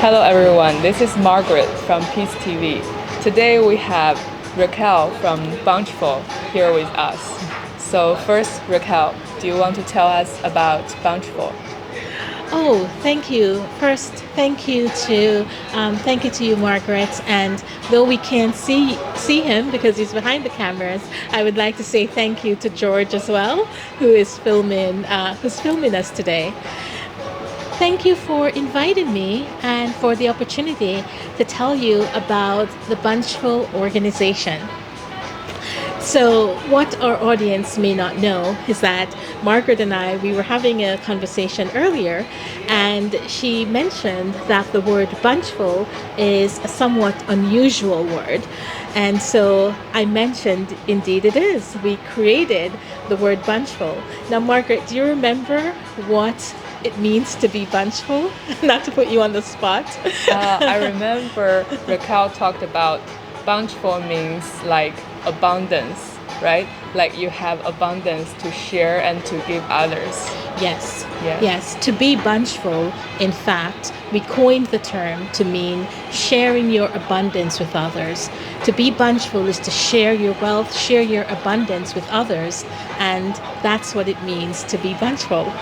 Hello everyone, this is Margaret from Peace TV. Today we have Raquel from BUNCHFUL here with us. So first, Raquel, do you want to tell us about BUNCHFUL? Oh, thank you. First, thank you to you, Margaret. And though we can't see him because he's behind the cameras, I would like to say thank you to George as well, who's filming us today. Thank you for inviting me and for the opportunity to tell you about the Bunchful organization. So, what our audience may not know is that Margaret and we were having a conversation earlier, and she mentioned that the word bunchful is a somewhat unusual word. And so I mentioned, indeed it is. We created the word bunchful. Now, Margaret, do you remember what it means to be bunchful? Not to put you on the spot. I remember Raquel talked about bountiful means like abundance, right? Like you have abundance to share and to give others. Yes, Yeah. yes. To be bunchful, in fact, we coined the term to mean sharing your abundance with others. To be bunchful is to share your wealth, share your abundance with others, and that's what it means to be bunchful.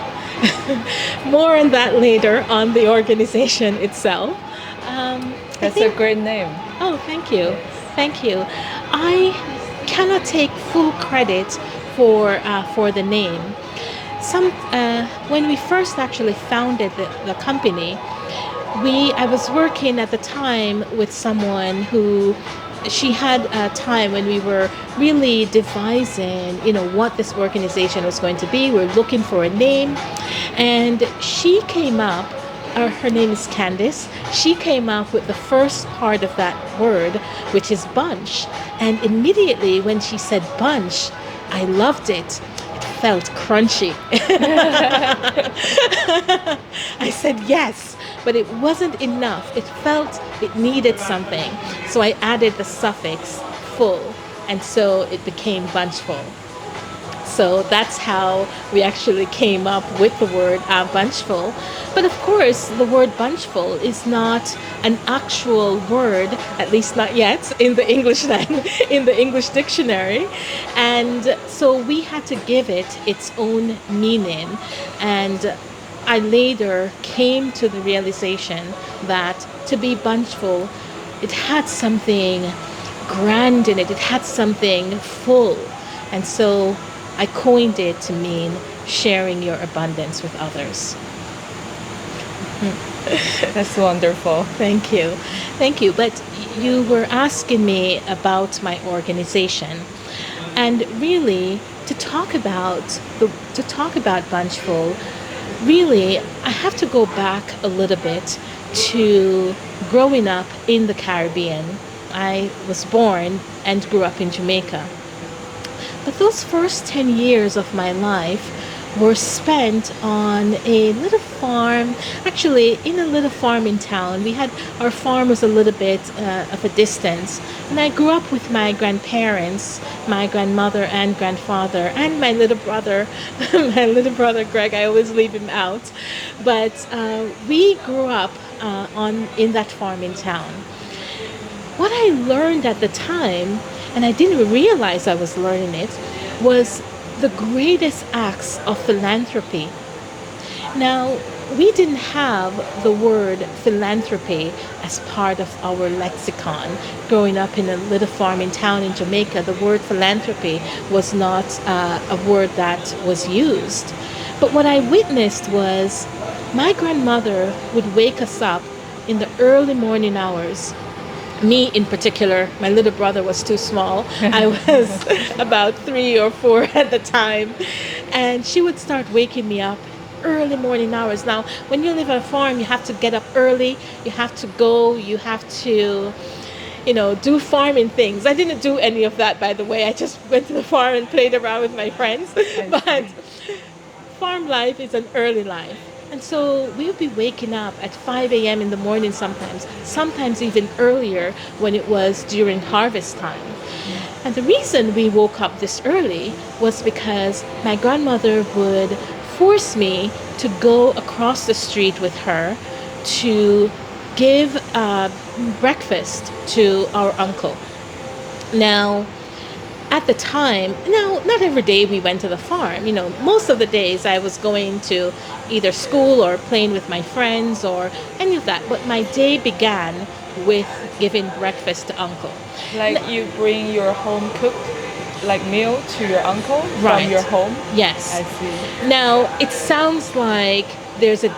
More on that later on the organization itself. I That's a think great name. Oh, thank you. Yes. Thank you. I cannot take full credit for the name. When we first actually founded the company, we I was working at the time with someone who she had a time when we were really devising, what this organization was going to be. We were looking for a name, and she came up. Her name is Candice. She came up with the first part of that word, which is bunch. And immediately when she said bunch, I loved it. It felt crunchy. I said yes, but it wasn't enough. It felt it needed something. So I added the suffix full, and so it became bunchful. So that's how we actually came up with the word bunchful. But of course, the word bunchful is not an actual word, at least not yet, in the in the English dictionary. And so we had to give it its own meaning. And I later came to the realization that to be bunchful, it had something grand in it. It had something full. And so I coined it to mean sharing your abundance with others. That's wonderful. Thank you. Thank you. But you were asking me about my organization. And really to talk about Bunchful, really I have to go back a little bit to growing up in the Caribbean. I was born and grew up in Jamaica. But those first 10 years of my life were spent on a little farm, actually, in a little farm in town. Our farm was a little bit of a distance. And I grew up with my grandparents, my grandmother and grandfather, and my little brother, my little brother Greg. I always leave him out. But we grew up in that farm in town. What I learned at the time, and I didn't realize I was learning it, was the greatest acts of philanthropy. Now, we didn't have the word philanthropy as part of our lexicon. Growing up in a little farming town in Jamaica, the word philanthropy was not a word that was used. But what I witnessed was my grandmother would wake us up in the early morning hours. Me in particular, my little brother was too small. I was about 3 or 4 at the time. And she would start waking me up early morning hours. Now, when you live on a farm, you have to get up early. You have to go. You have to, do farming things. I didn't do any of that, by the way. I just went to the farm and played around with my friends. But farm life is an early life. And so we would be waking up at 5 a.m. in the morning sometimes even earlier when it was during harvest time. And the reason we woke up this early was because my grandmother would force me to go across the street with her to give breakfast to our uncle. Now, at the time, now, not every day we went to the farm. Most of the days I was going to either school or playing with my friends or any of that. But my day began with giving breakfast to uncle. Like you bring your home cooked like meal to your uncle Right. from your home? Yes. I see. Now, it sounds like there's a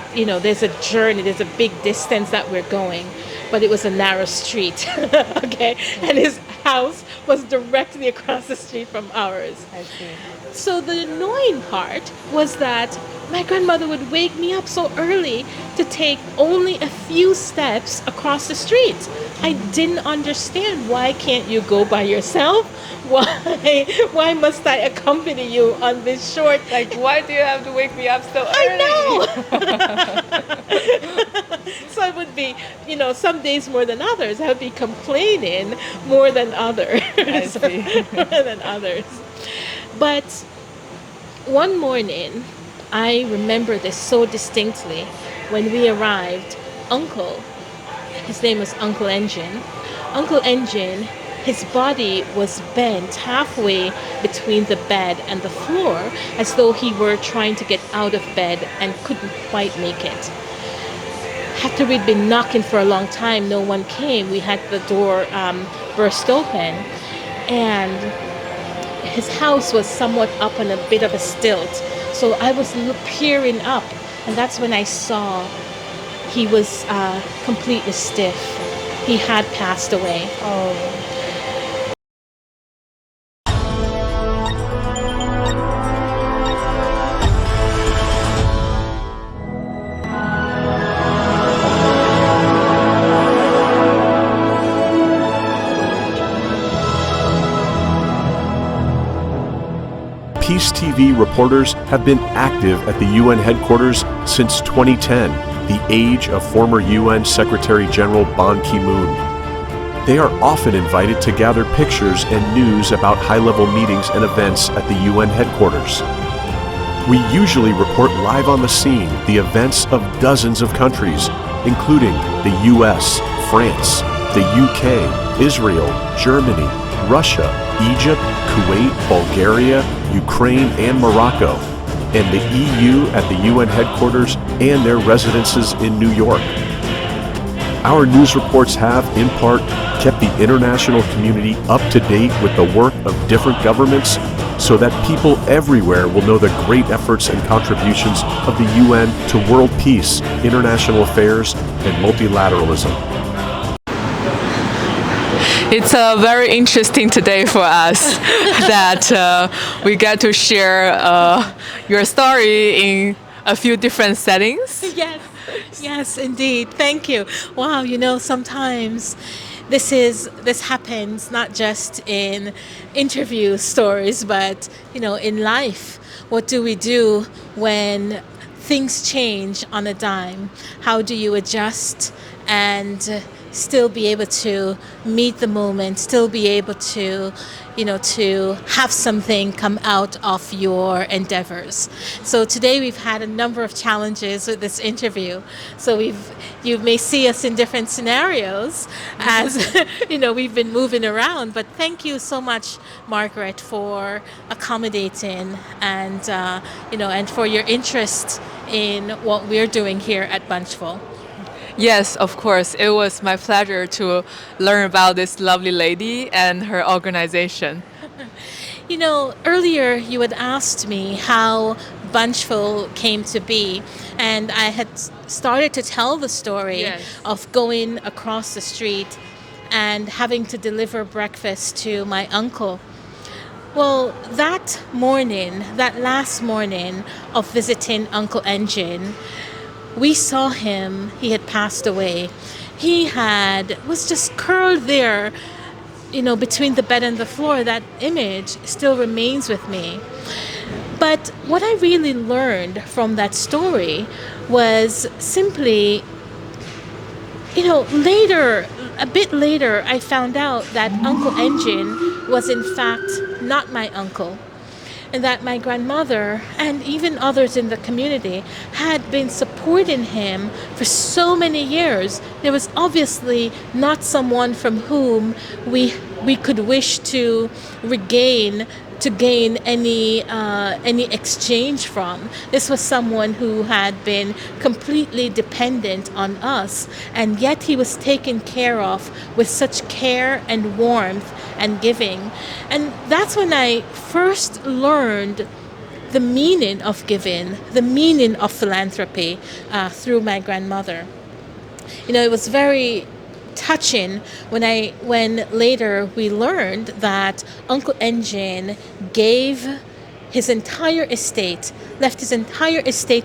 journey, there's a big distance that we're going, but it was a narrow street, okay? And his house was directly across the street from ours. I see. So the annoying part was that my grandmother would wake me up so early to take only a few steps across the street. I didn't understand, why can't you go by yourself? Why must I accompany you on this short? Like, why do you have to wake me up so early? I know. So it would be, some days more than others. I would be complaining more than others. I see. More than others. But one morning, I remember this so distinctly. When we arrived, his name was Uncle Engine, his body was bent halfway between the bed and the floor, as though he were trying to get out of bed and couldn't quite make it. After we'd been knocking for a long time, no one came. We had the door burst open, and his house was somewhat up on a bit of a stilt. So I was peering up, and that's when I saw he was completely stiff. He had passed away. Oh. Peace TV reporters have been active at the UN headquarters since 2010, the age of former UN Secretary General Ban Ki-moon. They are often invited to gather pictures and news about high-level meetings and events at the UN headquarters. We usually report live on the scene the events of dozens of countries, including the US, France, the UK, Israel, Germany, Russia, Egypt, Kuwait, Bulgaria, Ukraine, and Morocco, and the EU at the UN headquarters and their residences in New York. Our news reports have, in part, kept the international community up to date with the work of different governments so that people everywhere will know the great efforts and contributions of the UN to world peace, international affairs, and multilateralism. It's very interesting today for us that we get to share your story in a few different settings. Yes, indeed. Thank you. Wow, sometimes this happens not just in interview stories, but in life. What do we do when things change on a dime? How do you adjust and still be able to meet the moment, still be able to have something come out of your endeavors? So today we've had a number of challenges with this interview. So you may see us in different scenarios as we've been moving around. But thank you so much, Margaret, for accommodating and and for your interest in what we're doing here at BUNCHFUL. Yes, of course. It was my pleasure to learn about this lovely lady and her organization. Earlier you had asked me how BUNCHFUL came to be, and I had started to tell the story Yes. of going across the street and having to deliver breakfast to my uncle. Well, that last morning of visiting Uncle Engine, we saw him. He had passed away. He was just curled there, between the bed and the floor. That image still remains with me. But what I really learned from that story was simply, a bit later, I found out that Uncle Engine was in fact not my uncle. and that my grandmother and even others in the community had been supporting him for so many years. There was obviously not someone from whom we could wish to gain any exchange from. This was someone who had been completely dependent on us, and yet he was taken care of with such care and warmth and giving. And that's when I first learned the meaning of giving, the meaning of philanthropy through my grandmother. It was very touching when later we learned that Uncle Engine left his entire estate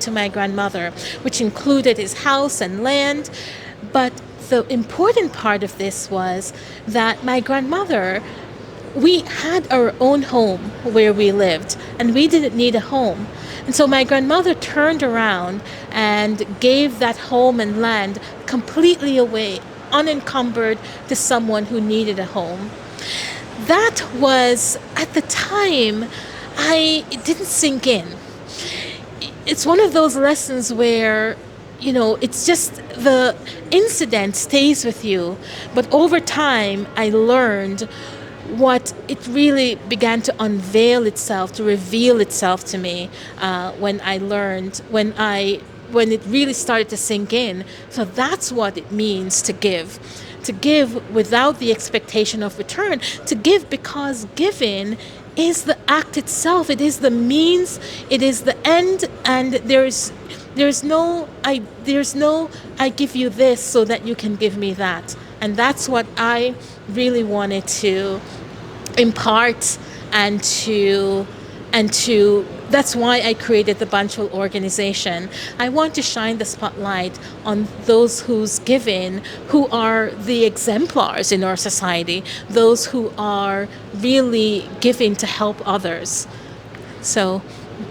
to my grandmother, which included his house and land. But the important part of this was that my grandmother, we had our own home where we lived, and we didn't need a home. And so my grandmother turned around and gave that home and land completely away, unencumbered, to someone who needed a home. That was, at the time, it didn't sink in. It's one of those lessons where, it's just the incident stays with you. But over time, I learned what it really began to unveil itself, to reveal itself to me when it really started to sink in. So that's what it means to give. To give without the expectation of return. To give because giving is the act itself. It is the means. It is the end. And there's no I give you this so that you can give me that. And that's what I really wanted to impart and to that's why I created the BUNCHFUL organization. I want to shine the spotlight on those who's giving, who are the exemplars in our society, those who are really giving to help others. So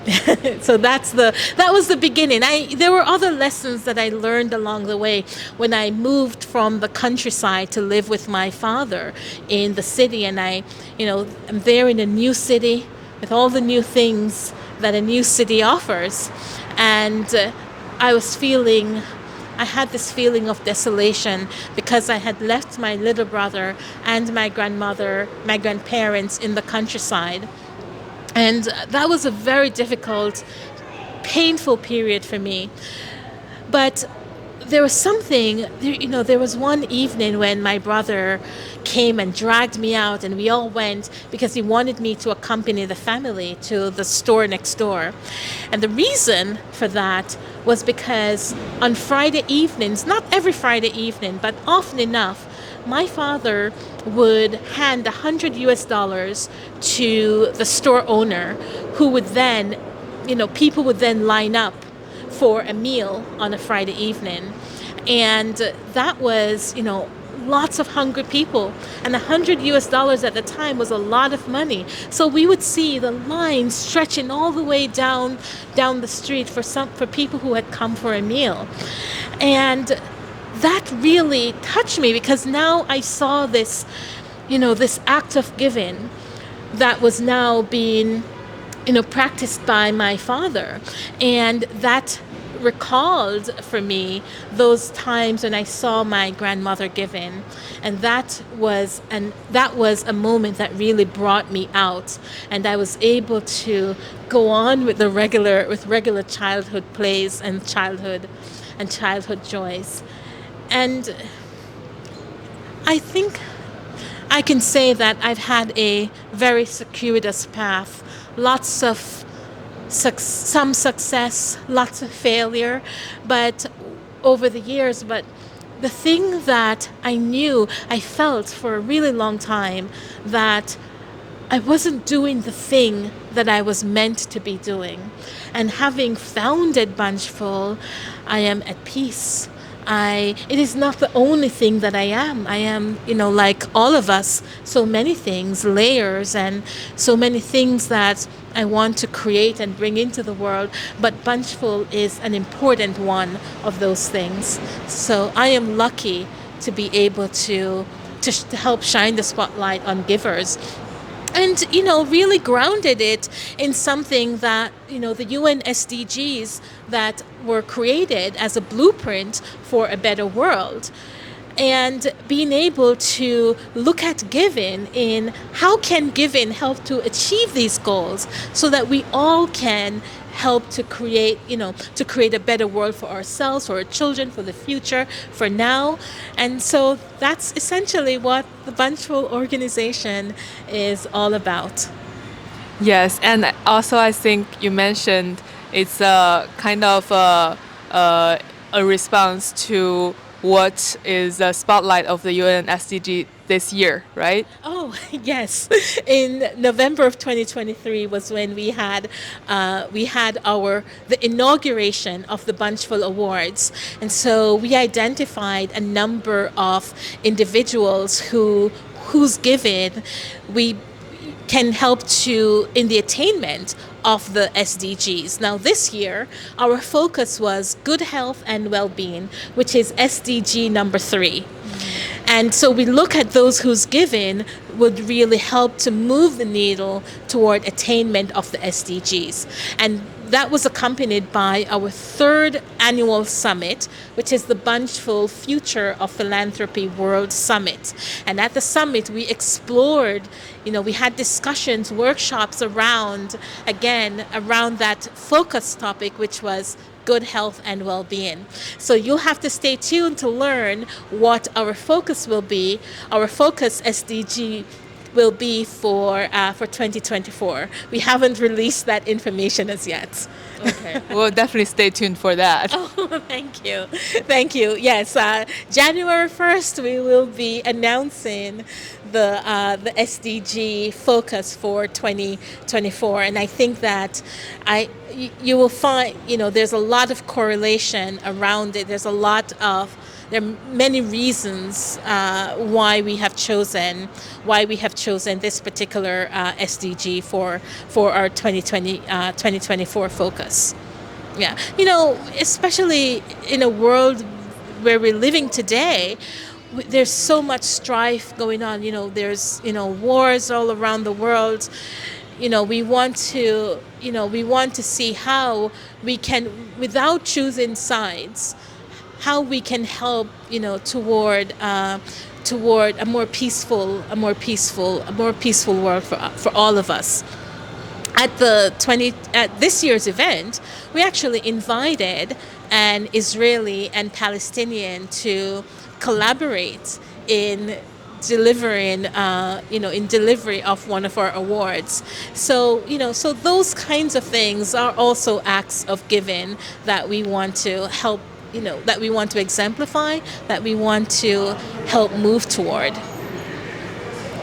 that was the beginning. There were other lessons that I learned along the way when I moved from the countryside to live with my father in the city, and I'm there in a new city with all the new things that a new city offers, and I had this feeling of desolation because I had left my little brother and my grandmother, my grandparents in the countryside. And that was a very difficult, painful period for me. But there was there was one evening when my brother came and dragged me out, and we all went because he wanted me to accompany the family to the store next door. And the reason for that was because on Friday evenings, not every Friday evening, but often enough, my father would hand $100 to the store owner, who would then, people would then line up for a meal on a Friday evening. And that was, lots of hungry people. And $100 at the time was a lot of money. So we would see the lines stretching all the way down the street for people who had come for a meal. And that really touched me because now I saw this, this act of giving that was now being, practiced by my father. And that recalled for me those times when I saw my grandmother giving. And that was a moment that really brought me out. And I was able to go on with regular childhood plays and childhood joys. And I think I can say that I've had a very circuitous path, lots of some success, lots of failure, but over the years. But the thing that I felt for a really long time, that I wasn't doing the thing that I was meant to be doing. And having founded BUNCHFUL, I am at peace. It is not the only thing that I am. I am, like all of us, so many things, layers, and so many things that I want to create and bring into the world. But BUNCHFUL is an important one of those things. So I am lucky to be able to help shine the spotlight on givers. and really grounded it in something that the UN SDGs that were created as a blueprint for a better world, and being able to look at giving in how can giving help to achieve these goals so that we all can help to create a better world for ourselves, for our children, for the future, for now. And so that's essentially what the BUNCHFUL organization is all about. Yes, and also I think you mentioned it's a kind of a response to what is the spotlight of the UN SDG this year, right? Oh, yes. In November of 2023 was when we had the inauguration of the BUNCHFUL Awards. And so we identified a number of individuals whose giving we can help to in the attainment of the SDGs. Now this year, our focus was good health and well-being, which is SDG number 3. And so we look at those whose giving would really help to move the needle toward attainment of the SDGs. And that was accompanied by our 3rd annual summit, which is the BUNCHFUL Future of Philanthropy World Summit. And at the summit, we explored, we had discussions, workshops around that focus topic, which was good health and well-being. So you'll have to stay tuned to learn what our focus will be. Our focus SDG will be for 2024. We haven't released that information as yet. Okay, we'll definitely stay tuned for that. Oh, thank you. Yes, January 1st we will be announcing the SDG focus for 2024, and I think that you will find there's a lot of correlation around it. There are many reasons why we have chosen this particular SDG for our 2024 focus. Yeah, especially in a world where we're living today, there's so much strife going on. There's wars all around the world. We want to see how we can, without choosing sides, how we can help toward a more peaceful world for all of us. At this year's event, we actually invited an Israeli and Palestinian to collaborate in delivering delivery of one of our awards. So those kinds of things are also acts of giving that we want to help, that we want to exemplify, that we want to help move toward.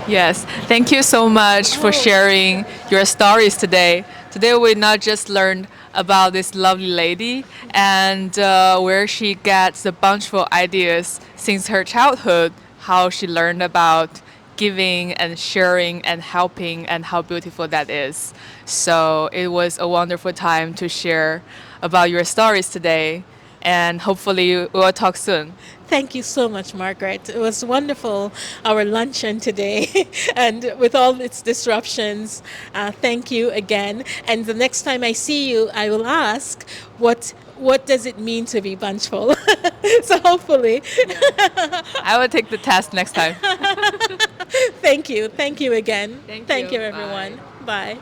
Yes, thank you so much for sharing your stories today. Today we not just learned about this lovely lady and where she gets the BUNCHFUL ideas since her childhood, how she learned about giving and sharing and helping and how beautiful that is. So it was a wonderful time to share about your stories today, and hopefully we'll talk soon. Thank you so much, Margaret. It was wonderful, our luncheon today, and with all its disruptions, thank you again. And the next time I see you, I will ask, what does it mean to be BUNCHFUL? So hopefully. I will take the test next time. Thank you. Thank you again. Thank you. Everyone. Bye.